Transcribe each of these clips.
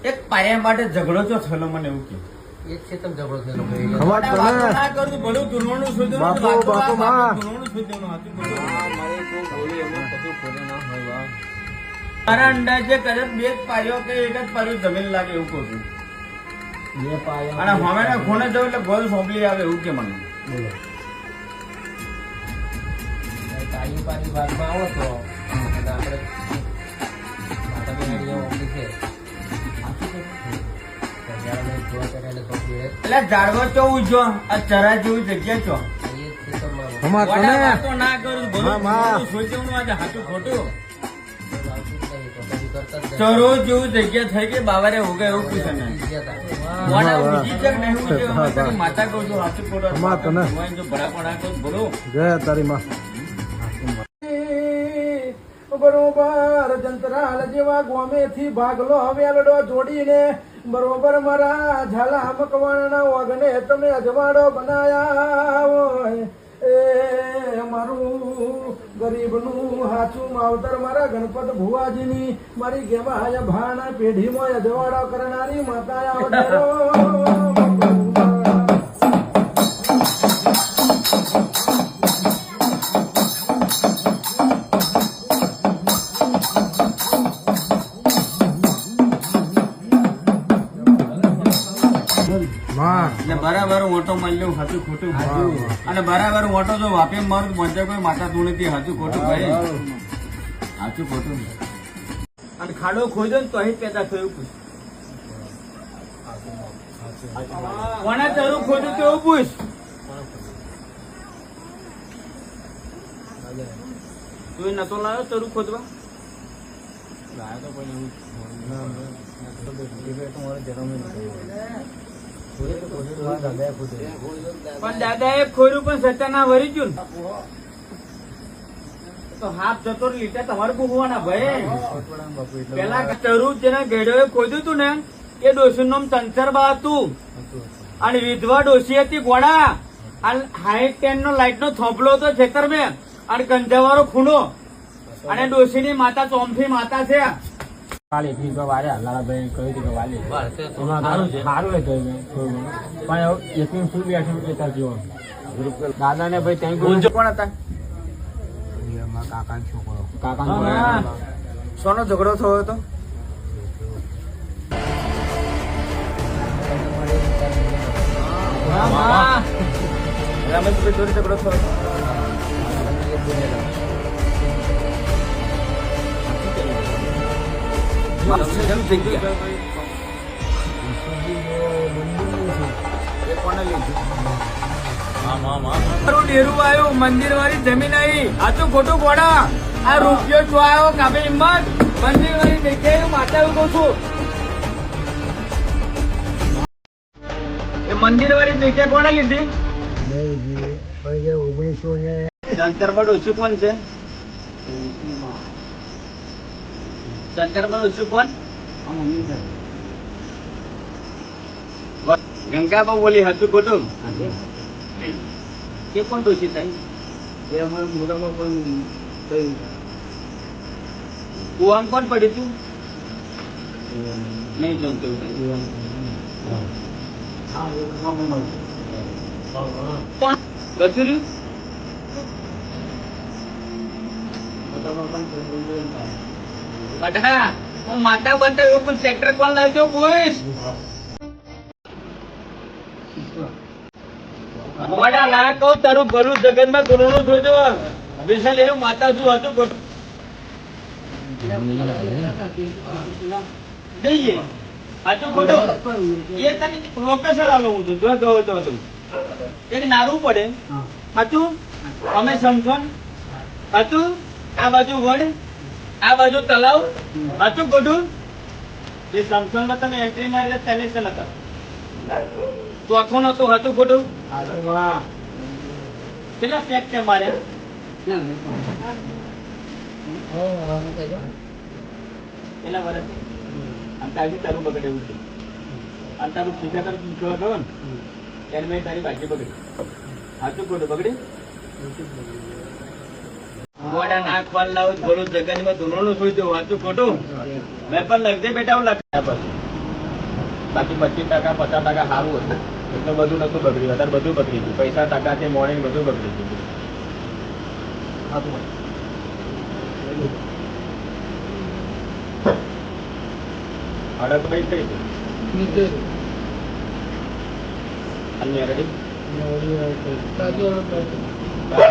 એક પાયા માટે ઝઘડો છો થયેલો મને એવું કે એક છે તમે ઝઘડો થયેલો વાતો ના કરું ભલું ધૂળવાનું શોધ્યું બાપુ, બાપુ, માં. ધૂળવાનું શોધ્યું હતું બધું. મારે કોઈ બોલી એમાં કશું ખોટું ના હોય વાહ. મારા અંદાજે કદાચ બે જ પાયો કે એક જ પાયો જમીન લાગે એવું કહું છું બે પાયા અને હમેના ખૂણે જવું એટલે ગોલ સોંપલી આવે એવું કે મને બોલો તાળી પાડી ભાગમાં આવો તો અને આપણે માતા બહેનીઓ ઓફિસ છે એટલે ઝાડવો ચો ઉજો આ ચરા જેવી જગ્યા ચો અમાર તને વાતો ના કરું ભલું માં, માં. ધૂળવાનું શોધ્યું આજે હાચું ખોટું ચરો જેવું જગ્યા થઈ ગઈ બાવારે ઉગે એવું પૂછે ને મોડા ઉજી છે કે નહીં ઉજી અમે તારી માતા કહું છું હાચું ખોટું અમાર તને. જો ભડાપણા કહું બોલો જય તારી માં બરોબર જંતરાલ જેવા ગોમેથી ભાગલો વેલડો જોડીને બરોબર મારા ઝાલા મકવાણના ઓગણે તમે અજવાડો બનાયા હોય એ મારું ગરીબનું હાચું માવતર મારા ગણપત ભુવાજીની મારી ગેવા ભાના પેઢીમાં અજવાડો કરનારી માતા આવજો માં એટલે બરાબર ઓટો મળ્યો હાચું ખોટું અને બરાબર ઓટો જો વાપે મારું બંધ કોઈ માતા તુણીથી હાચું ખોટું ભાઈ હાચું ખોટું અને ખાડો ખોદ્યો ને તો અહીં પેદા થયું પૂછ કોને તરું ખોદ્યું તો એવું પૂછ તું નતો લાવ્યો તરું ખોદવા પણ દાદા એ ખોર્યું પણ સત્યાના વરી ગયું ને. તો હાથ જતો લીટા તમારે ભૂગવાના ભાઈ પેલા તરું જેના ગેડોએ ખોદ્યું હતું ને એ ડોશી નું તંચરબા હતું અને વિધવા ડોશી હતી ગોળા અને હાઈટ ટેન નો લાઈટ નો થોપલો હતો ખેતર મેં અને ગંજાવાળો ખૂણો અને ડોશી ની માતા ચોમથી માતા છે કાલે ફી તો વારે લાલાભાઈ કહ્યું હતું કે વાલે સારું છે. સારું હતું પણ એકવીસ શું બેઠું કેતા જીવો દાદા ને ભાઈ ત્યાં ગુંજો કોણ હતા કાકા છોકરો કાકા હા. સોનો ઝઘડો થયો હતો રમેશભાઈ જોડે ઝઘડો થયો હતો ડેરું આવ્યું મંદિર વાળી જમીન આવી આચું ખોટું ગોડા આ રૂપિયો જો આવ્યો કાપે હિંમત મંદિર વાળી જગ્યાએ માતા એવું કહું છું એ મંદિર વાળી જગ્યા કોને લીધી શંકરમાં ઓછું કોણ છે શંકરમાં ઓછું કોણ ગંગાબા બોલી હતું ખોટું કે કોણ દોષી થાય કુવામ કોણ પડ્યું તું નહીં જમતું કચુર્યું બધા હું માતા બનતા એવું પણ સેક્ટર કોણ લાવજો બોઈસ મોડા ના કહું તારું ભલું જગતમાં ગુરુનું જોજો વિશાલ એવું માતા શું હતું ખોટું જઈએ સાચું ખોટું એ તને પ્રોફેસર આલો હું છું જો કહો તો તું એક નારું પડે સાચું અમે સમજો ને હતું આ બાજુ વડ આ બાજુ તલાવ સાચું ખોટું એ સમસોનમાં તમે એન્ટ્રી મારી સેલેક્શન હતા ચોખ્ખું નતું હતું ખોટું કેટલા પેક છે મારે કેટલા વર્ષ આમ તારી તારું બગડે એવું છે આ તારું સીધા તારું પૂછવા ગયો ને ત્યારે મેં તારી બાકી બગડી સાચું ખોટું બગડે ગોડા નાક પાલ લાવું થોડું જગનમાં ધૂણોનું સુઈ દઉં સાચું ખોટું મેં પણ લખજે બેટા હું લખ્યા પછી બાકી 25% 50% સારું હતું એટલે બધું નતું બગડ્યું. અત્યારે બધું બગડી ગયું. પૈસા ટકા છે મોડે બધું બગડી ગયું. અડક ભાઈ કઈ છે અન્ય રેડી તાજો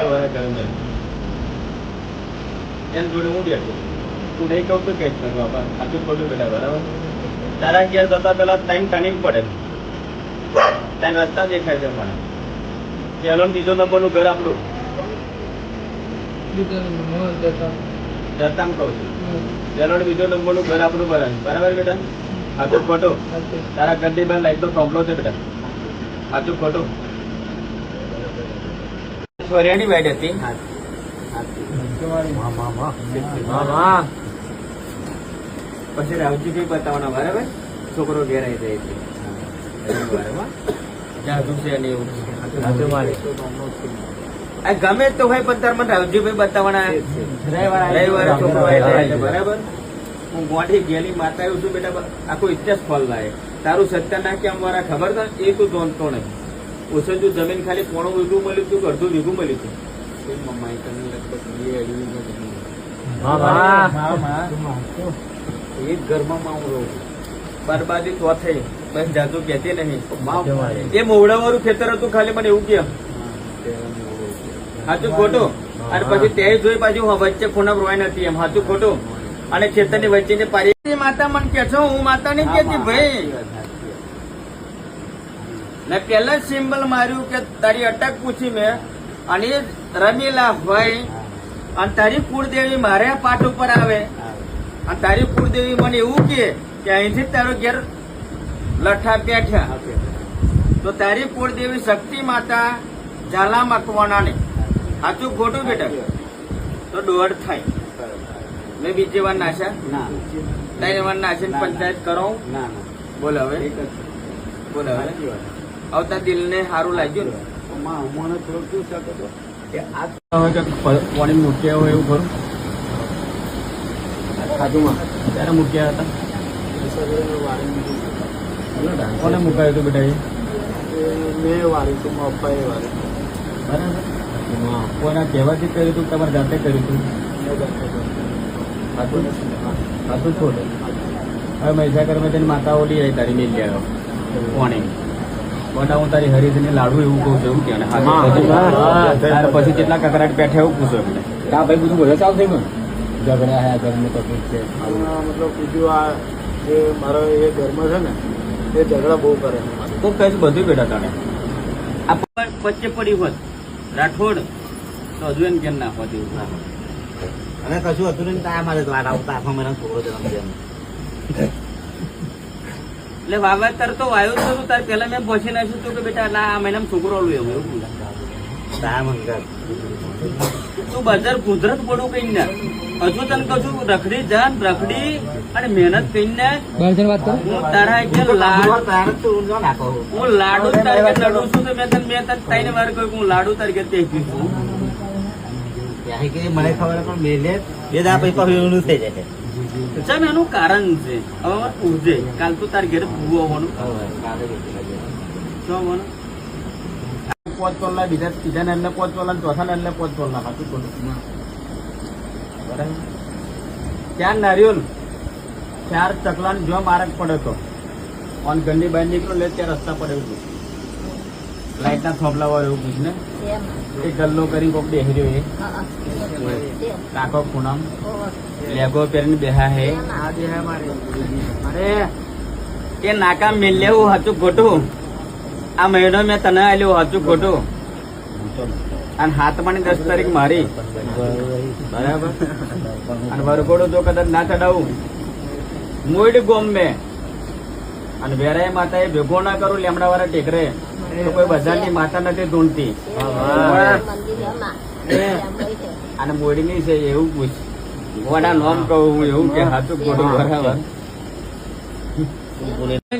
હોય ઘર મેં એમ જોડે હું બેઠો તું નહીં કહું તો કઈ જ કરું બાપા આટલું ખોટું બેટા બરાબર તારા ઘેર જતા પેલા ટાઈમ ટર્નિંગ પડે ટાઈમ રસ્તા દેખાય છે મને પહેલો ને બીજો નંબરનું ઘર આપણું જતા કહું છું પહેલો ને બીજો નંબરનું ઘર આપણું બરાબર બેટા આટલું ખોટું તારા ઘરની બહાર લાઈટ તો પ્રોબ્લેમ છે બેટા આટલું ખોટું સોરિયાની બેડ હતી પછી રાવજીભાઈ બતાવવાના બરાબર છોકરો ઘેર આવી જાય છે બરાબર જાદુ છે અને એવું આ ગમે તો હોય પણ તાર મને રાવજીભાઈ બતાવવાના રવિવારે છોકરો આવી જાય છે બરાબર હું મોઢી ગેલી માતા આવ્યું છું બેટા આખો ઇતિહાસ ફળ લાગે તારું સત્ય ના કેમ મારા ખબર છે એ તું જોનતો નહીં ઓછું જો જમીન ખાલી પોણું વીઘું મળ્યું હતું કે અડધું વીઘું મળ્યું હતું એક ઘરમાં માં હું રહું છું બરબાદી તો થઈ બસ જાજુ કહેતી નહીં એ મોવડા વાળું ખેતર હતું ખાલી મને એવું કે હાચું ખોટું અને પછી તે જોઈ પાછું વચ્ચે ખૂણા રોય નથી એમ હાચું ખોટું અને ખેતરની વચ્ચે પારી માતા મને કે છો હું માતા નહીં કેતી ભાઈ ને પેલા સિમ્બલ માર્યું કે તારી અટક પૂછી મેં અને રમીલા ભાઈ અને તારી કુળદેવી મારે પાઠ ઉપર આવે અને તારી કુળદેવી મને એવું કે અહીંથી તારો ઘેર લઠ્ઠા બેઠ્યા તો તારી કુળદેવી શક્તિ માતા ઝાલા મકવાના ને સાચું ખોટું બેટા તો દોઢ થાય મેં બીજી વાર નાશા ત્રણ વાર નાશીને પંચાયત કરો બોલ હવે આવતા દિલ ને સારું લાગ્યું ને મને થોડું શું શકે પાણી મૂક્યા હોય એવું ખરું ખાધુમાં ત્યારે મૂક્યા હતા કોને મુકાયું હતું બેટા મેં વાળી હતું પપ્પાએ વાળી બરાબર કોઈના કહેવાથી કર્યું હતું તમારે જાતે કર્યું હતું ખાધું છોડ હવે મહીસાગરમાં તેની માતા ઓલી આવી તારી મેલ આવ્યો કોણે મોટા હું તારી હરીશને લાડુ એવું કહું છું એવું કે પછી જેટલા કકરાટ પેઠે એવું પૂછો એમને કા ભાઈ બધું બધા ચાલુ થઈ ગયું ઝઘડા હે ઘરનું તકલીફ છે મતલબ બીજું આ જે મારો એ ઘરમાં છે ને એ ઝઘડા બહુ કરે તો કઈ બધું બેઠા તાણે આ વચ્ચે પડી હોત રાઠોડ તો હજુ એમ કેમ ના હોત એવું અને કશું હતું નહીં ત્યાં મારે વાત આવતા આખો મહિના છોકરો જન્મ દે એટલે વાવેતર તો વાયુ થયું તાર પેલા મેં પહોંચી નાખ્યું હતું કે બેટા ના આ મહિનામાં છોકરો લું એવું તું બજાર કુદરત પડું કઈ ના હજુ તને કશું રખડી જાન રખડી અને મહેનત કરીને હું તારા હું લાડુ તારીખે લડું છું તો મેં તને 3 વાર કહ્યું હું લાડુ તારીખે દેખી છું મને ખબર પણ મેલે બે દા પૈસા એવું થઈ જાય ચમ એનું કારણ છે હવે પૂછે કાલ તું તાર ઘેર ભૂવો હોવાનું શું હોવાનું 5 તોલા બીજા ને 5 તોલા ચોથા ને 5 તોલા ખાતું ખોટું બરાબર ત્યાં નારિયોલ 4 ચકલા જો માર્ગ પડે તો ઓન ઘરની બહાર નીકળો લે ત્યાં રસ્તા પડે એવું લાઈટ ના થોપલા હોય એવું પૂછ ને એ ગલ્લો કરી કોક બેહી રહ્યો એ કાકો પૂનમ લેગો પહેરીને બેહા હે અરે એ નાકા મેલ લેવું હતું ખોટું આ મહિનો મેં તને આલ્યું હતું ખોટું અને હાથમાં 10 તારીખ મારી બરાબર અને વરઘોડો જો કદાચ ના ચડાવું મોઈડ ગોમ મેં અને વેરાય માતા એ ભેગો ના કરું લેમડા વાળા ટેકરે તો કોઈ બજારની માતા નથી ઢૂંઢતી અને મોડી ની છે એવું પૂછ વડા નોમ કહું એવું કે હાથું ખોટું બરાબર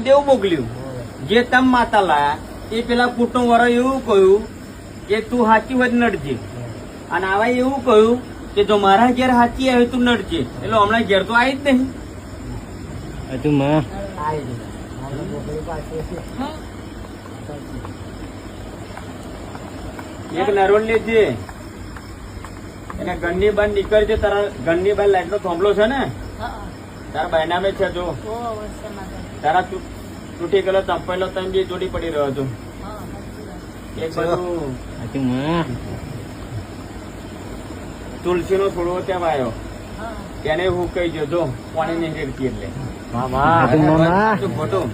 દેવું મોકલ્યું જે તમ માતા લાયા એ પેલા કુટુંબ વાળા એવું કહ્યું કે તું સાચી હોય નડજે અને આવા એવું કહ્યું કે જો મારા ઘેર સાચી આવે તું નડજે એટલે હમણાં ઘેર તો આવી જ નહીં એક નરોલ લેજે એને ઘરની બહાર નીકળી છે. તારા ઘરની બહાર લાઈટ નો થોંભલો છે ને, તારા બહેનામે છે. જો તારા તૂટી ગયેલો ચંપેલો તમે બી જોડી પડી રહ્યો છો. એક બાજુ તુલસી નો છોડવો ત્યાં વાયો, તેને હું કહી જો પાણી નહીં રેડતી એટલે સાચું ખોટું.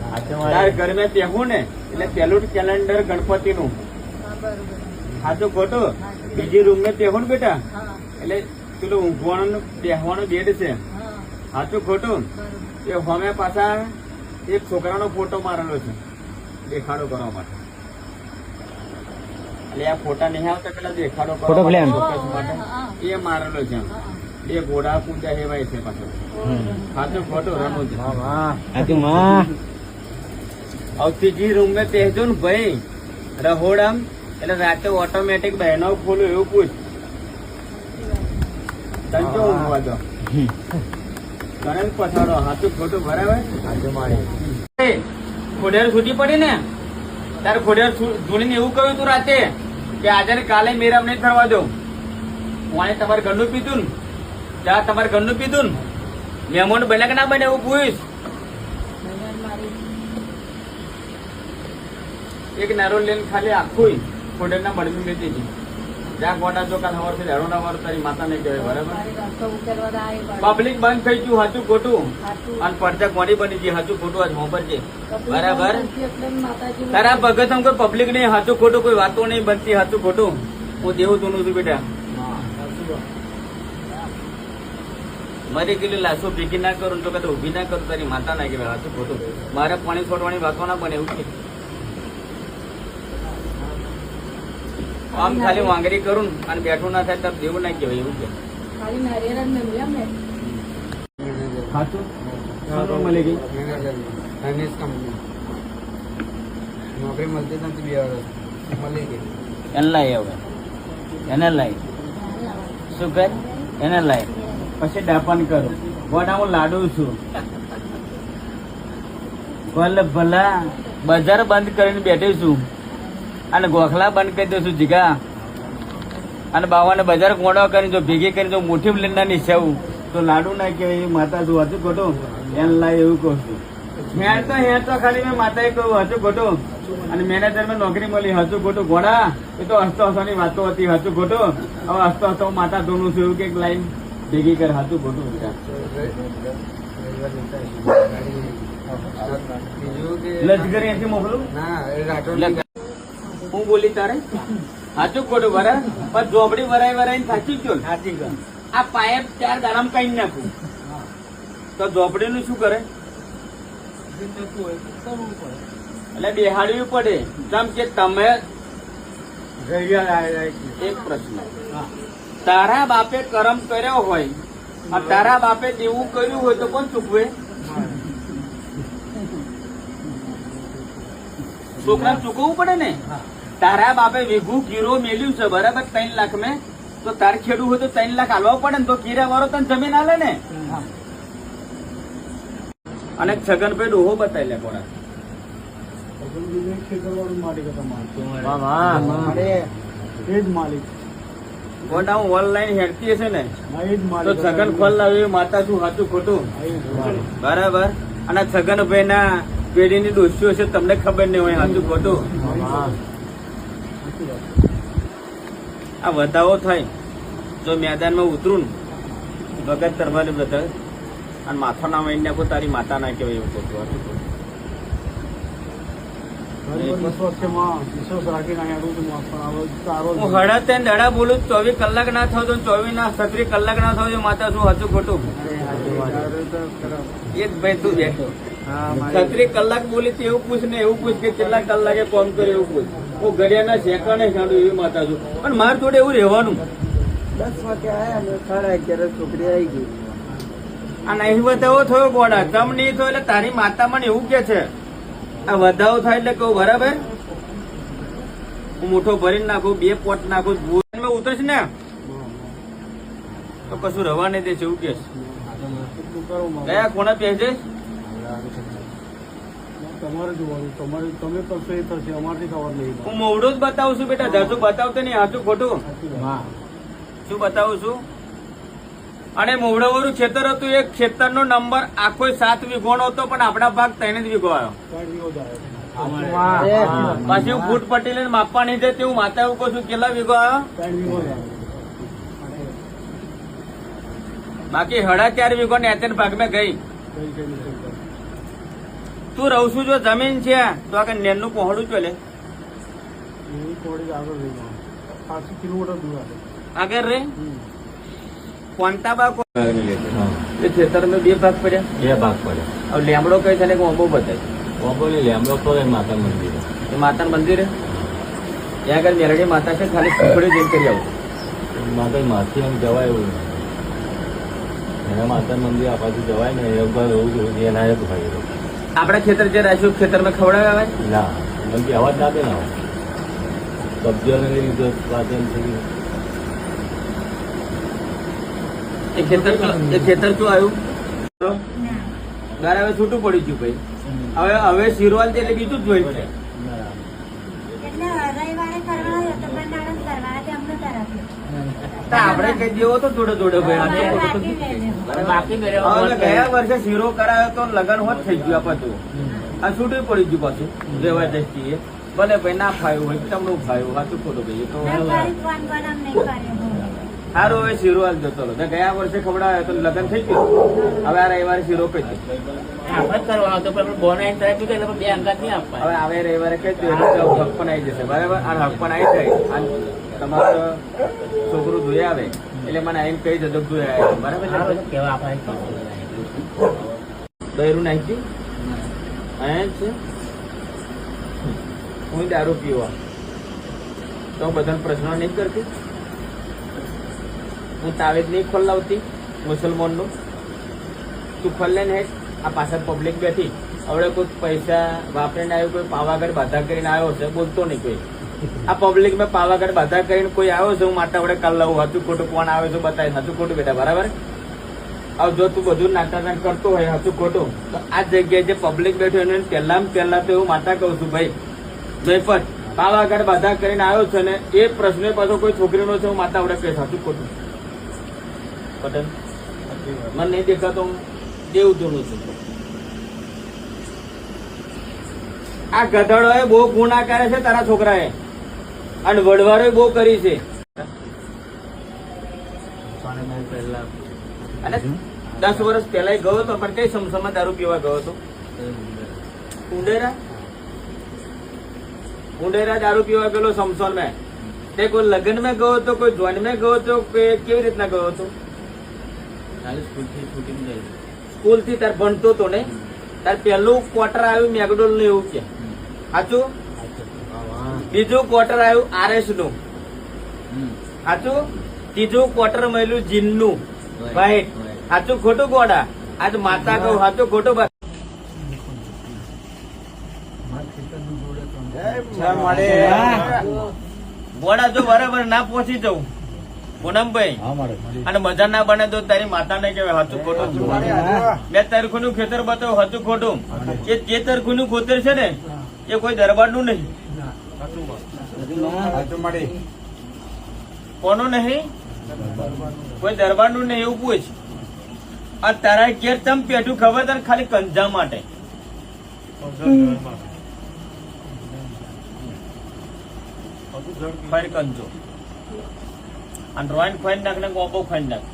તાર ઘર મેં પહેવું ને એટલે પેલું કેલેન્ડર ગણપતિ નું. સાચું ખોટું. બીજી રૂમ ને પહેવું ને બેટા એટલે પેલું ઊંઘવાનું બેહવાનો બેડ છે. સાચું ખોટું. એ હોમે પાછા એક છોકરાનો ફોટો મારેલો છે દેખાડો કરવા માટે. એટલે આ ફોટા નહીં આવતા પેલા દેખાડો કરવા માટે એ મારેલો છે. એ ઘોડા પૂજા હેવાય છે પાછો. સાચું ખોટું રમું છે. ત્રીજી રૂમ ને પહેજો ને ભાઈ રહોડામ એટલે રાતે ઓટોમેટિક બહેનો ખોલું એવું પૂછ. તંજો ઊંઘવા દો ગણેશ પછાડો. સાચું ખોટું બરાબર. ખોડિયાર છૂટી પડી ને તારે ખોડિયાર જોડીને એવું કહ્યું તું રાતે કે આજે ને કાલે મેરામ નહીં કરવા દો. હું તમારે ઘરનું પીધું ને ત્યાં તમારે ઘરનું પીધું ને મહેમાન બને કે ના બને એવું પૂછ. એક નારો લઈને ખાલી આખું ખોડિયાર ના બળમી લેતી હતી. જ્યાં ગોટા ચોકા સવાર થી હેરો ના વાર તારી માતા ને કહેવાય બરાબર. પબ્લિક બંધ થઈ ગયું. સાચું ખોટું. અને પડતા કોની બની ગઈ. સાચું ખોટું આજ મોબર છે બરાબર. તારા ભગત કોઈ પબ્લિક નહીં. સાચું ખોટું કોઈ વાતો નહીં બનતી. સાચું ખોટું. હું દેવું તું છું બેટા. મરી ગયેલી લાશો ભેગી ના કરું તો કદાચ ઉભી ના કરું તારી માતા ના કહેવાય. સાચું ખોટું. મારે પાણી છોડવાની વાતો ના બને એવું છે. આમ ખાલી વાંગરી કરું અને બેઠું ના થાય તો દેવું ના કહેવાય એવું છે. મળી ગઈ નોકરી મળતી નથી 2 વર્ષ મળી ગઈ. એને લાય હવે એને લાય શું કર એને લાય પછી ડાપણ કરું. ગોડા હું લાડુ છું. ભલા બજાર બંધ કરીને બેઠી છું અને ગોખલા બંધ કરી દઉં છું જીગા. અને બાવાને બજાર ગોળો કરીને જો ભેગી કરીને જો મુઠ્ઠી લઈને નીચાવું તો લાડુ ના કહેવાય. માતા શું હતું ખોટું એને લાય એવું કહું છું. હેર તો ખાલી મેં માતાએ કહ્યું હતું ખોટું. અને મેનેજર માં નોકરી મળી. હતું ખોટું. ઘોડા એ તો હસતો હસવાની વાતો હતી. હતું ખોટું. હવે હસતો હસતો માતા ધોનું છું એવું કઈક લાઈન ભેગી કર. હતું ખોટું. લશ્કરી અહીંથી મોકલું. હું બોલી તારે સાચું ખોટું બરાબર. પણ જોબડી વરાઈ વરાઈ સાચી ગયો ને. સાચી ગયો. આ પાઇપ 4 દાડામ કઈ નાખું તો ઝોપડી નું શું કરે એટલે બેહાડવી પડે. જેમ કે તમે એક પ્રશ્ન તારા બાપે કરમ કર્યો હોય અને તારા બાપે દેવું કર્યું હોય તો કોણ ચૂકવે? છોકરા ચૂકવવું પડે ને. તારા બાપે વીઘું કીરો મેલ્યું છે બરાબર 3 લાખ મેં તો તાર ખેડવું હોય તો 3 લાખ હાલવા પડે ને. તો કીરા વાળો તને જમીન હાલે ને. અને છગનભાઈ ડોહો બતાવી લે કોડા કોડા હું ઓનલાઈન હેરતી હશે ને તો છગન ખોલ લાવી માતા શું સાચું ખોટું બરાબર. અને છગનભાઈ ના પેઢીની દોષીઓ છે તમને ખબર નહીં હોય સાચું ખોટું. આ વધાવો થાય જો મેદાનમાં ઉતરું ભગત તરવારી બધા અને માથો ના વહીને નાખો તારી માતા ના કહેવાય એવું ખોટું. હું હળતે દડા બોલું 24 કલાક ના થાવ તો 24 ના 36 કલાક ના થાવ માતા શું સાચું ખોટું. એક ભાઈ તું બેઠો 36 કલાક બોલી તો એવું પૂછ ને એવું પૂછ કે કેટલા કલાકે કોમ કરે એવું પૂછ. હું ઘડિયાના સેકન્ડે ખાડું એવી માતા છું. પણ મારે જોડે એવું રહેવાનું. 10 વાગે આવ્યા 11:30 છોકરી આવી ગઈ. આ નહીં વધાવો થયો ગોડા તમ નહીં થયો એટલે તારી માતા મને એવું કે છે. આ વધાવો થાય એટલે કહું બરાબર. હું મોટો ભરીને નાખું 2 પોટ નાખું ઉતરશ ને તો કશું રવા નહીં દે છે એવું કે કયા કોને પહેજે તમારે જોવાનું તમે કરશો એ થશે અમારથી ખબર નહીં હું મોવડું જ બતાવું છું બેટા, જાજુ બતાવતો નહીં, સાચું ખોટું શું બતાવું છું. અને મોવડાવાળું ખેતર હતું, એ ખેતરનો નંબર આખો 7 વીઘોનો હતો, પણ આપણા ભાગ 3 જ વીઘો આવ્યો. પાછી હું ફૂટ પટ્ટી લઈને માપવા નહીં જાય તેવું માતા એવું કહું છું, કેટલા વીઘો આવ્યો? બાકી 4.5 વીઘો ને અત્યારે ભાગમાં ગઈ. તું રહું છું જો જમીન છે તો આ નેનનું પહોળું ચાલે આગળ રે કોણતા બાગ એ ખેતર में 2 ભાગ પડ્યા. 2 ભાગ પડે. હવે લેમડો કઈ છે ને ઓબો બતાય ઓબોલી લેમડો પડે માતા મંદિર. એ માતા મંદિર ત્યાં આગળ મેરડી માતા છે, ખાલી સુખડી જઈને કરી આવું. માતા માથી એમ જવાય એવું નહીં. એના માતા મંદિર આપાથી જવાય ને એવું એવું એના જ ભાઈ. આપડા ખેતર જે રાખ્યું ખેતરમાં ખવડાવે આવે ના મંદિર અવાજ ના દે ને સબ્જીઓને લીધે વાત એમ થઈ. એ ખેતર શું આવ્યું હવે છૂટું પડી ગયું ભાઈ. હવે શિરવાલ છે એટલે બીજું જ જોઈ છે. આપડે કઈ દેવો તો જોડે જોડે ભાઈ. ગયા વર્ષે શીરો કરાયો તો લગન હોત થઈ ગયું આપતું. આ છૂટું પડી ગયું પાછું વ્યવહાર દ્રષ્ટિએ. ભલે ભાઈ ના ફાયું હોય તમને ફાયું સાચું ખોટું ભાઈ તો સારું. હવે શીરો આલ જતો હતો ગયા વર્ષે ખવડાવ્યો તો લગન થઈ ગયું. હવે આ રવિવારે શીરો કહી દે હવે આવે રવિવારે કહી દે હક પણ આવી જશે બરાબર. આ હક પણ આવી જાય અને તમારો છોકરું જોઈ આવે એટલે મને આવીને કહી દેજો જોઈ આવે બરાબર. દહેરું નાખી અહીંયા છે. હું દારૂ પીવા તો બધા પ્રશ્નો નહીં કરતી. હું તાવેજ નહીં ખોલાવતી મુસલમાનનું. તું ખોલે ને આ પાછળ પબ્લિક બેઠી હવે કોઈ પૈસા વાપરીને આવ્યો, કોઈ પાવાગઢ બાધા કરીને આવ્યો છે, બોલતો નહીં કોઈ. આ પબ્લિક મેં પાવાગઢ બાધા કરીને કોઈ આવ્યો છે, હું માતા વડે કાલ લાવું હતું ખોટું કોણ આવે છે બતાવી હતું ખોટું બેટા બરાબર. હવે જો તું બધું નાટાદાન કરતો હોય હતું ખોટું તો આ જગ્યાએ જે પબ્લિક બેઠું એને પહેલા તો એવું માતા કહું છું ભાઈ જયપત પાવાગઢ બાધા કરીને આવ્યો છે ને એ પ્રશ્ન પાછો કોઈ છોકરીનો છે હું માતા વડે કહીશ હતું ખોટું. પટેલ મને નહીં દેખાતો હું દેવું ધોનું છું. આ ગધેડોએ બહુ ગુના કરે છે તારા છોકરાએ અને વડવારોએ બહુ કરી છે. અને 10 વર્ષ પહેલા ગયો હતો પણ કઈ સમસમમાં દારૂ પીવા ગયો હતો. ઉંડેરા દારૂ પીવા ગયેલો સમસોન માં. તે કોઈ લગ્ન માં ગયો હતો, કોઈ જોઈન માં ગયો હતો કે કેવી રીતના ગયો હતો? સ્કૂલ થી તાર ભણતો હતો ને તાર પહેલું ક્વાર્ટર આવ્યું મેકડોનલ નું એવું કે સાચું. બીજું ક્વાર્ટર આવ્યું RS નું સાચું. ત્રીજું ક્વાર્ટર મળ્યું જીન નું વાઈટ સાચું ખોટું. ગોડા આજ માતા કહું સાચું ખોટું. ગોડા જો બરાબર ના પહોંચી જવું પૂનમભાઈ અને મજા ના બને તો તારી માતા ને કહેવાય સાચું ખોટું. 2 તારીખો નું ખેતર બતાવું સાચું ખોટું. એ 3 તારીખો નું ખેતર છે ને એ કોઈ દરબાર નું નહીં. કોનું નહીં? કોઈ દરબાર નું નહીં એવું પૂછ. આ તારા ઘેર ચમ પેઠું ખબર તને ખાલી કંજા માટે. ફાઈર કંજો અને રોઈન ફાઈન નાખ ને ગોપો ફાઈન નાખ.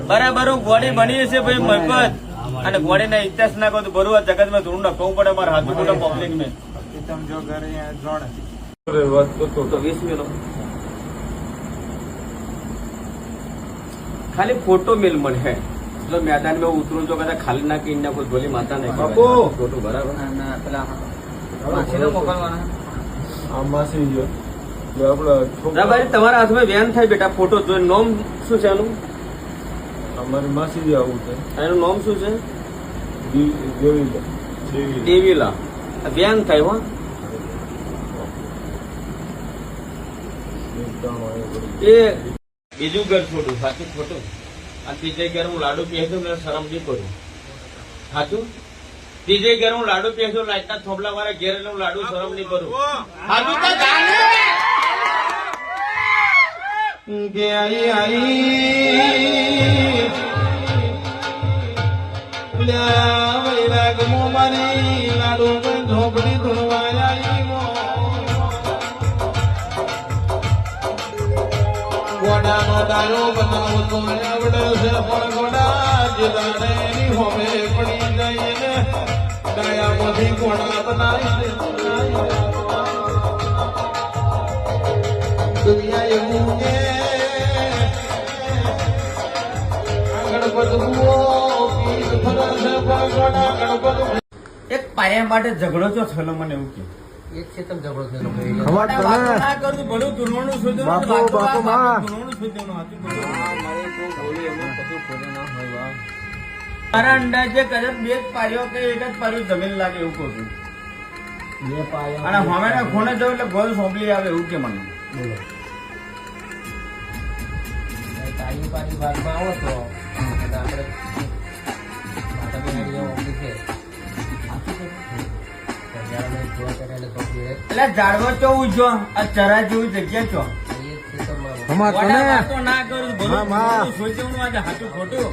બરાબર ગોળી બની છે ભાઈ મફત અને ગોળી ના ઇતિહાસ ના કહું તો ભરું આ જગત માં ધૂળ નખવું પડે મારે હાથું મોટા પબ્લિક ને 20 મિલો ખાલી ફોટો મિલ મળે है तो मैदान में उतरू जो कदा खाली ना की ना कुछ बोली माता नहीं फोटो बराबर ભાઈ તમારા હાથમાં વેન થાય બેટા ફોટો જોઈ. નોમ શું છે એનું? અમારી માસી આવું છે. એનું નામ શું છે? દેવીલા. વેન થાય હો. એ બીજું ઘર છોડું સાચું ખોટું. આ ત્રીજે ઘેર હું લાડુ પહેરતો મને શરમ નહીં કરું સાચું ત્રીજે ઘેર હું લાડુ પહેરતો લાઈટના થોબલા વાળા ઘેર એટલે હું લાડુ શરમ નહીં કરું સાચું તો જાણે કે આઈ વૈરાગ મોમાની લાડુ ઝોપડી ધુણવાયા ગોડાનો ડાયો બનાવતો આવડે છે પણ ગોડા જીલાને ની હોમે પડી જાય ને ડાયામાંથી ગોડા બનાવી દે દુનિયા એવું કે એક પાયા માટે ઝઘડો છો થયેલો મને એવું કે એક છે તમે ઝઘડો થયેલો હમત વાત કોને ના કરું ભલું ધૂળવાનું શોધ્યું બાપુ, બાપુ, માં. ધૂળવાનું શોધ્યું હતું બધું. હોય મારા અંદાજે કદાચ બે જ પાર્યો કે એક જ પાર્યું જમીન લાગે એવું કહું છું બે પાયા અને હવાના ખૂણે જવું એટલે ગોલ સોંપલી આવે એવું કે મને બોલો તારી પારી ભાગમાં આવો તો અને આપણે માતા બહેનીઓ ઓફિસે એટલે ઝાડવા ચોવું છો આ ચરા જેવી જગ્યા છો હમત કોને વડા વાતો ના કરું ભલું હા, માં. સોચવાનું આજે સાચું ખોટું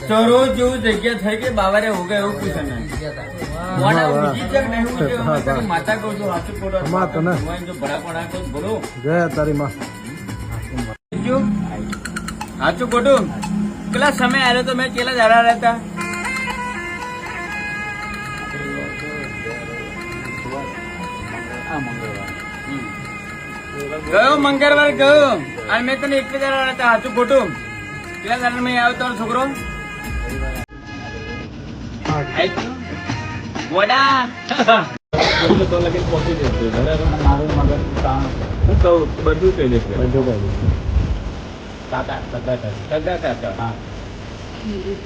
ચરો જેવું જગ્યા થઈ ગઈ બાવારે ઉગે એવું પૂછે ને મોડા વાહ. બીજી જગ નહીં પૂછે હા, હું તને વાહ. માતા કહું છું સાચું ખોટું માં તને. જો ભડા પડા કહું બોલો જય તારી માં સાચું ખોટું કેટલા સમય આવ્યો તો મેં કેટલા દાડા રહેતા ગયો મંગળવાર ગયો અને મેં તને એક દાડા રહેતા સાચું ખોટું કેટલા દાડા મેં આવ્યો તારો છોકરો ગોડા તો લગી પહોંચી જશે બરાબર મારું મગજ કામ હું કહું બધું કહી દઈશ બધું કહી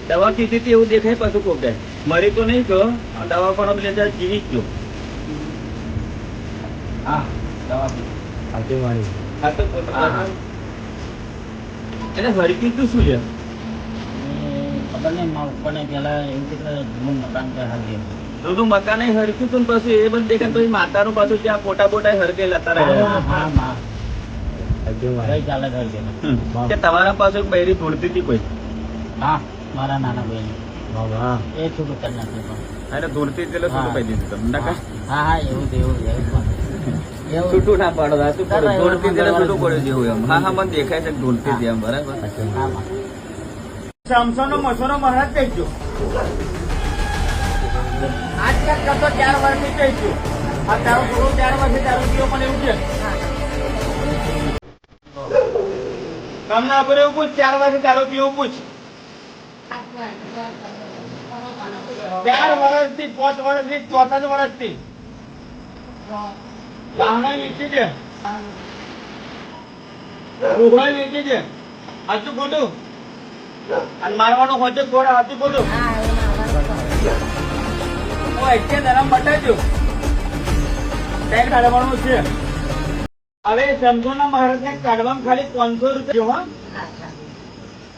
દવા કીધી હતી એવું દેખાય પાછું કોક મરી તો નહીં ગયો દવા પણ લેતા જીવી જ ગયો હા દવા સાચી મારી હા તો એટલે હરકી તું શું છે ખબર નહીં પણ પેલા એવું કે જૂનું મકાન કે હાલી બધું મકાન હરક્યું તું ને પછી એ બધું દેખાય પછી માતાનું પાછું ત્યાં ફોટા બોટા હરકેલા તારા સાચી મારી ચાલે ઘર કે તમારા પાસે બૈરી ધોળતી હતી કોઈ હા મારા નાના ભાઈ હા એ છૂટું કરી નાખ્યું પણ અરે ધોળતી એટલે શું કહી દીધું તમને ના કાંઈ? હા હા એવું એવું એવું છૂટું ના પાડો સાચું પડે ધોળતી એટલે છૂટું પડે જેવું એમ હા હા મને દેખાય છે કે ધોળતી હતી એમ બરાબર સમસોનો મસોનો મહારાજ કહીજો આજ કાલ કરતો 4 વર્ષથી કહીજો આ તારો છોકરો 4 વર્ષથી તારો જીવો મને એવું છે તમને આપણે એવું પૂછ 4 વર્ષથી તારો પીવો પૂછ 4 વર્ષથી 5 વર્ષથી 4 વર્ષથી ગામડા વેચી છે રૂહા વેચી છે સાચું ખોટું અને મારવાનો હોતે ઘોડા હાથી ખોટું હું એટલે ધરમ બટાજો ટેગ કાઢવાનું છે હવે સમજોના મહારાજને કાઢવામાં ખાલી 500 રૂપિયા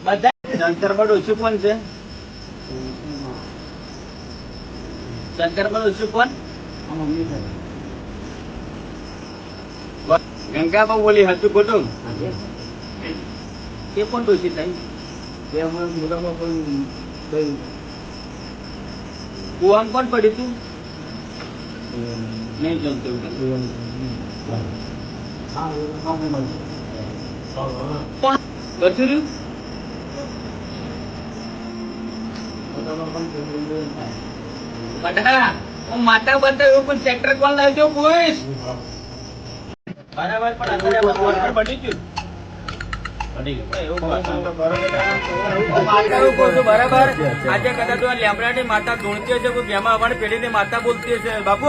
બધા શંકરમાં ઓછું પણ છે શંકરમાં ઓછું પણ ગંગામાં બોલી હતું ખોટું એ પણ દોષી થાય કુવામ કોણ પડ્યું તું નહીં જમતું કોણ કરશું બટા હું માતા બનતા એવું પણ સેક્ટર કોણ લાવજો પૂછ બરાબર પણ અત્યારે વોટર બની ગયું બરાબર આજે કદાચ લેમડાની માતા ધૂણતી હશે કોઈ બેમાં અમારી પેઢીની માતા બોલતી હશે બાપુ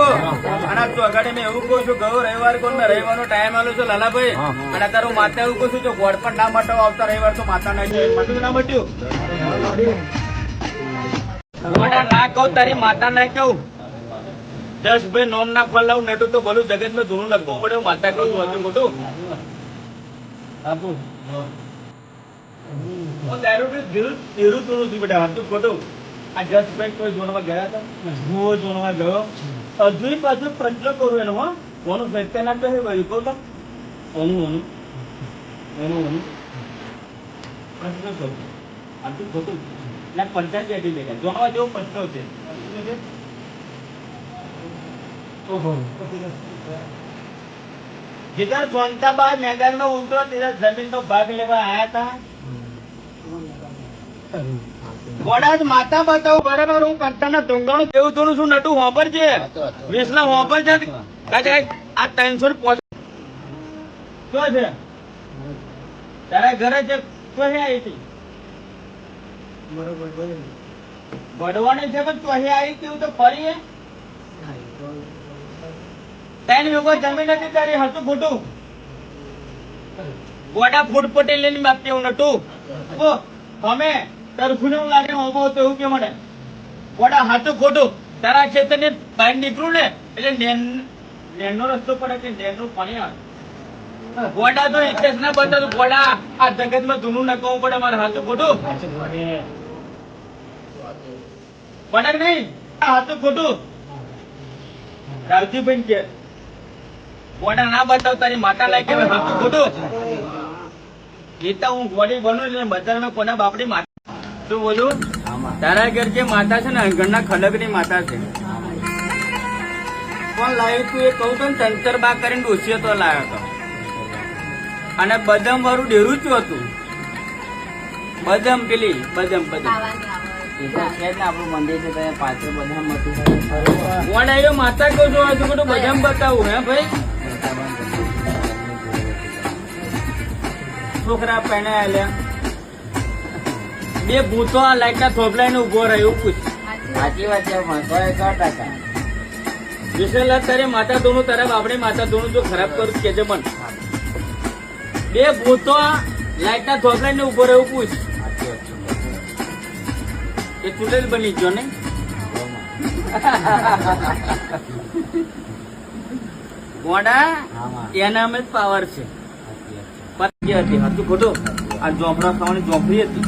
અને તો અગાડી મેં એવું કહું છું ગયો રવિવાર કોણ રવિવારનો ટાઈમ આવ્યો છે લાલાભાઈ અને અત્યારે હું માતા એવું કહું છું જો ગોળ પણ ના મટાવો આવતા રવિવાર તો માતા ના મટ્યું ના મટ્યું ના કહું તારી માતા ના કહું 10 ભાઈ નોમ ના ખોલાવું નટું તો ભલું જગત માં ધૂણું લખવું પડે માતા કહું છું હતું મોટું હું દારૂ ધીરું તોડું છું બેટા હતું ખોટું આ જસ ભાઈ કોઈ જોણવા ગયા હતા હું જોણવા ગયો હજુ પાછું પ્રશ્ન કરું એનો હો કોનું સત્ય ના કહે ભાઈ કહું તો ઓનું પ્રશ્ન કરું આટલું ખોટું એટલે પંચાયત બેઠી બેઠા જોણવા જેવો પ્રશ્ન છે જીધર સોનતાબાદ મેદાનમાં ઉતરો ત્યારે જમીન નો ભાગ લેવા આયા હતા ગોડા માતા બતાવો બરાબર હું કરતાના ડુંગળો કેવું થોડું શું નટું હોપર છે વિસના હોપર છે આ 350 શું છે તારા ઘરે છે તો હે આવી હતી ગોડવાની છે પણ તો હે આવી કેવું તો ફરી ત્રણ વીઘો જમીન હતી તારી હતું ખોટું ગોડા ફૂટ પટેલ લઈને માગતી હું નટું અમે તરફું એવું લાગે હોમો તો એવું કે મને ગોડા હાથું ખોટું તારા ક્ષેત્ર ને બહાર નીકળું ને એટલે નેનો રસ્તો પડે કે નેનું પાણી આવે ગોડા તો ઇતિહાસ ના બતાવું ગોડા આ જગત માં ધૂનું નાખવું પડે મારે હાથું ખોટું પડે નહીં હાથું ખોટું રાવજીભાઈ કે ગોડા ના બતાવ તારી માતા લાગે હાથું ખોટું ગીતા હું ગોડી બનું એટલે બજારમાં કોના બાપડી માતા શું બોલું તારા ઘર જે માતા છે ને અંગણના ખડક ની માતા છે કોણ લાવ્યું તું એ કહું તો તંતર બા કરીને ડોસીએ તો લાવ્યો હતો અને બદામ વાળું ડેરું જ હતું બદામ પેલી બદામ આપણું મંદિર છે ત્યાં પાછળ બધા મતું કોણ આવ્યો માતા કહું છું હજુ બધું બદામ બતાવું હે ભાઈ છોકરા પહેણે આલ્યા બે ભૂતો આ લાઈટ ના થોપલાઈને ઉભો રહ્યો પૂછ સાચી વાત છે 100% વિશેલા તારે માતા ધોનું તારા બાપડે માતા ધોનું જો ખરાબ કરું કે છે મન બે ભૂતો લાઈટ ના થોપલાઈને ઉભો રહ્યો પૂછ એ ચૂડેલ બની ગયો ને ગોડા એના અમે પાવર છે પત્ની હતી હતું ખોટું આ ઝોપડા ખાવાની ઝોપડી હતી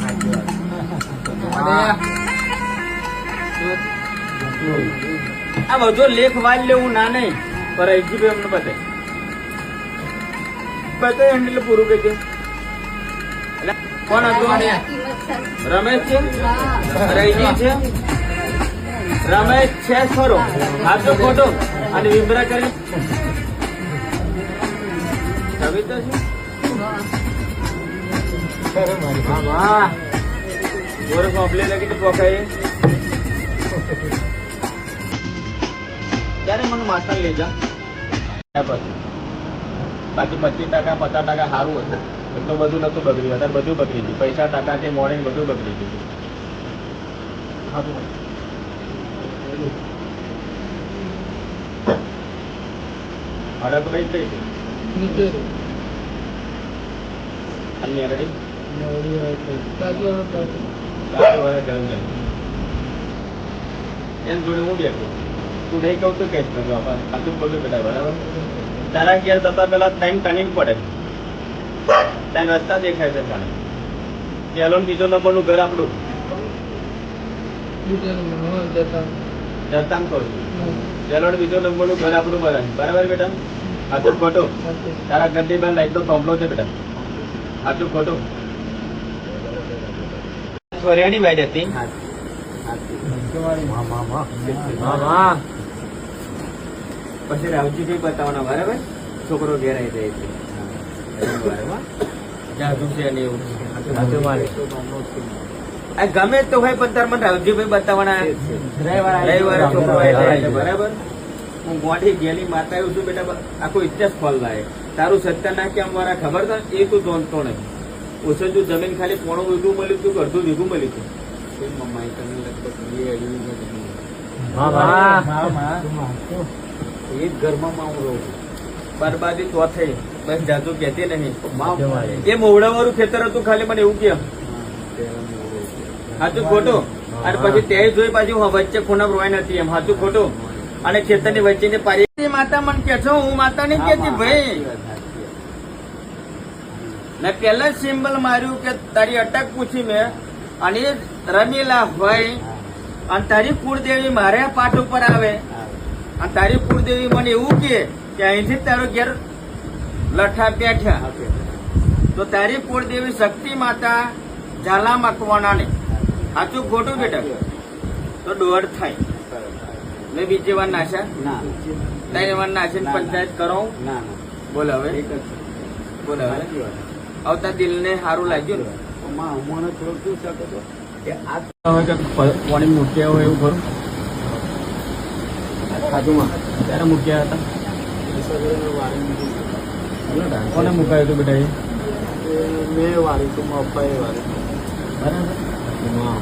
આ બધો લેખ વાલ લેવું ના નહીં પર હજી અમને બતાય એટલે પૂરું કહી દે કોણ હતું રમેશ છે રૈજી છે રમેશ છે ખરો આ તો ખોટો અને વિમરા કરી કવિતા છે ગોર કોપલે લગી તો પોકાય ત્યારે મને માતા લઈ જા બાકી 25% 50% સારું હતું એટલું બધું નતું બગડ્યું અત્યારે બધું બગડી ગયું પૈસા ટકા છે મોડે બધું બગડી ગયું હડક કઈ કઈ છે અન્ય રેડી એમ જોડે હું બેઠું તું નહીં કહું તો કઈ આટલું બધું બેટા બરાબર તારા ઘેર જતા પેલા ટાઈમ ટર્નિંગ પડે ત્યાં રસ્તા દેખાય છે તને પેલો બીજો નંબરનું ઘર આપણું જતા કહું છું પેલો બીજો નંબરનું ઘર આપણું બરાબર બેટા આટલું ખોટું તારા ઘરની બહાર લાઈટ નો થોંભલો છે બેટા આટલું ખોટું સોરિયાની વાઈડ હતી પછી રાવજીભાઈ બતાવવાના બરાબર છોકરો ઘેરાઈ જાય છે જાદુ છે અને એવું ગમે તો હોય પણ તાર મને રાવજીભાઈ બતાવવાના રવિવારે છોકરો બરાબર હું ગોઠી ગેલી માતા એવું છું બેટા આખો ઇતિહાસ ખોલ લાય તારું સત્ય ના કેમ મારા ખબર था એ તું જોનતો નહીં ઓછું જો જમીન ખાલી પોણું વીઘું મળ્યું તું અડધું વીઘું મળ્યું હતું મમ્માએ તને લગભગ એક ઘરમાં માં હું રહું બરબાદી તો થઈ બસ જાજુ કહેતી નહીં એ મોવડા વાળું ખેતર હતું ખાલી મને એવું કેમ હાચું ખોટું અને પછી તે જોઈ પાછું વચ્ચે ખૂણા રોય નથી એમ હાચું ખોટું અને ખેતરની વચ્ચે પારી માતા મને કે છો હું માતા નહીં કેતી ભાઈ મેં પહેલા જ સિમ્બલ માર્યું કે તારી અટક પૂછી મેં અને એ રમેલા હોય અને તારી કુળદેવી મારે પાઠ ઉપર આવે અને તારી કુળદેવી મને એવું કહે કે અહીંથી જ તારો ઘેર લઠ્ઠા બેઠ્યા તો તારી કુળદેવી શક્તિ માતા ઝાલા મકવાના ને સાચું ખોટું બેટા તો દોઢ થાય મેં બીજી વાર નાખ્યા ના ત્રણ વાર નાખીને પંચાયત કરો ના બોલ હવે બોલ હવે આવતા દિલ ને સારું લાગ્યું ને મને થોડુંક શું શકે તો કે આ પાણી મૂક્યા હોય એવું ખરું ખાધુમાં ત્યારે મૂક્યા હતા કોને મુકાયું હતું બેટા મેં વાળી તું પપ્પાએ વાળી બરાબર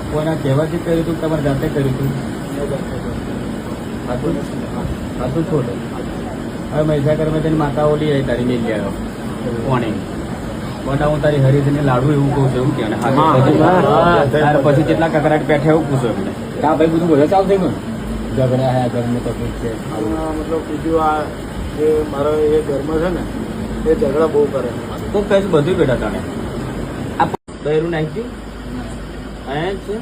કોના કહેવાથી કર્યું હતું તમારે જાતે કર્યું હતું સાચું ખોટું હવે મહીસાગરમાં જઈને માતા ઓલી આવી તારી લઈ આવ્યો કોણે કોટા હું તારી હરીશને લાડુ એવું કહું છું એવું કે ત્યાર પછી કેટલા કકરાટ પેઠે એવું પૂછો એમને કા ભાઈ બધું બોલે ચાલ થઈ ગયું ઝઘડા હે ઘરની તકલીફ છે મતલબ બીજું આ જે મારો એ ઘરમાં છે ને એ ઝઘડા બહુ કરે છે મારે. તો કઈ બધું બેટા તને આ દહેરું નાખી અહીંયા જ છે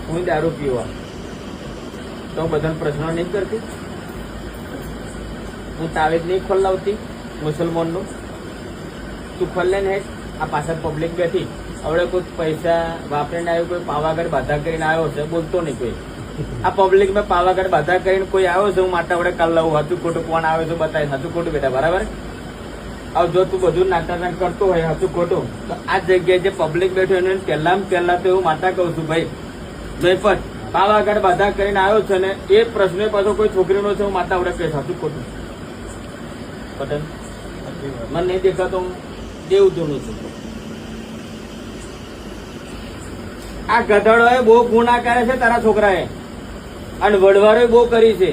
હું દારૂ પીવા તો બધા પ્રશ્નો નહીં કરતી હું તાવેજ નહીં ખોલાવતી મુસલમાનનું તું ખોલે ને આ પાછળ પબ્લિક બેઠી હવે કોઈ પૈસા વાપરીને આવ્યો કોઈ પાવાગઢ બાધા કરીને આવ્યો છે બોલતો નહીં કોઈ આ પબ્લિક મેં પાવાગઢ બાધા કરીને કોઈ આવ્યો છે હું માટે આપણે કાલ લાવું હતું ખોટું કોણ આવે છે બતાવે હતું ખોટું બેટા બરાબર હવે જો તું બધું નાટક કરતો હોય હતું ખોટું તો આ જગ્યાએ જે પબ્લિક બેઠું એને પહેલા તો એવું માતા કહું છું ભાઈ જયપત પાવાગઢ બાધા કરીને આવ્યો છે ને એ પ્રશ્ન પાછો કોઈ છોકરીનો છે હું માતા આવડે કહીશ હતું ખોટું પટેલ મને નહીં દેખાતો હું દેવતું છું આ ગધેડોએ બહુ ગુના કરે છે તારા છોકરાએ અને વડવારોએ બહુ કરી છે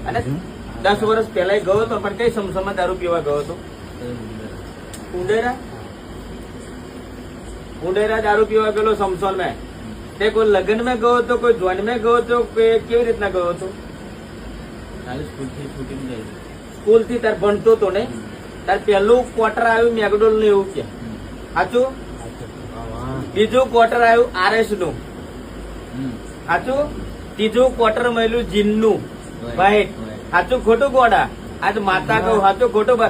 અને 10 વર્ષ પહેલા ગયો હતો પણ કઈ સમસમમાં દારૂ પીવા ગયો હતો ઉંડેરા દારૂ પીવા ગયેલો સમસોન મેં તે કોઈ લગ્ન માં ગયો હતો કોઈ જોન માં ગયો હતો કે કેવી રીતના ગયો હતો સ્કૂલ થી તાર ભણતો હતો ને તાર પહેલું ક્વાર્ટર આવ્યું મેગડોલ નું એવું કે સાચું બીજું ક્વાર્ટર આવ્યું આરએસ નું સાચું ત્રીજું ક્વાર્ટર મળ્યું જીન નું વાઈટ સાચું ખોટું ગોડા આજ માતા કહું સાચું ખોટું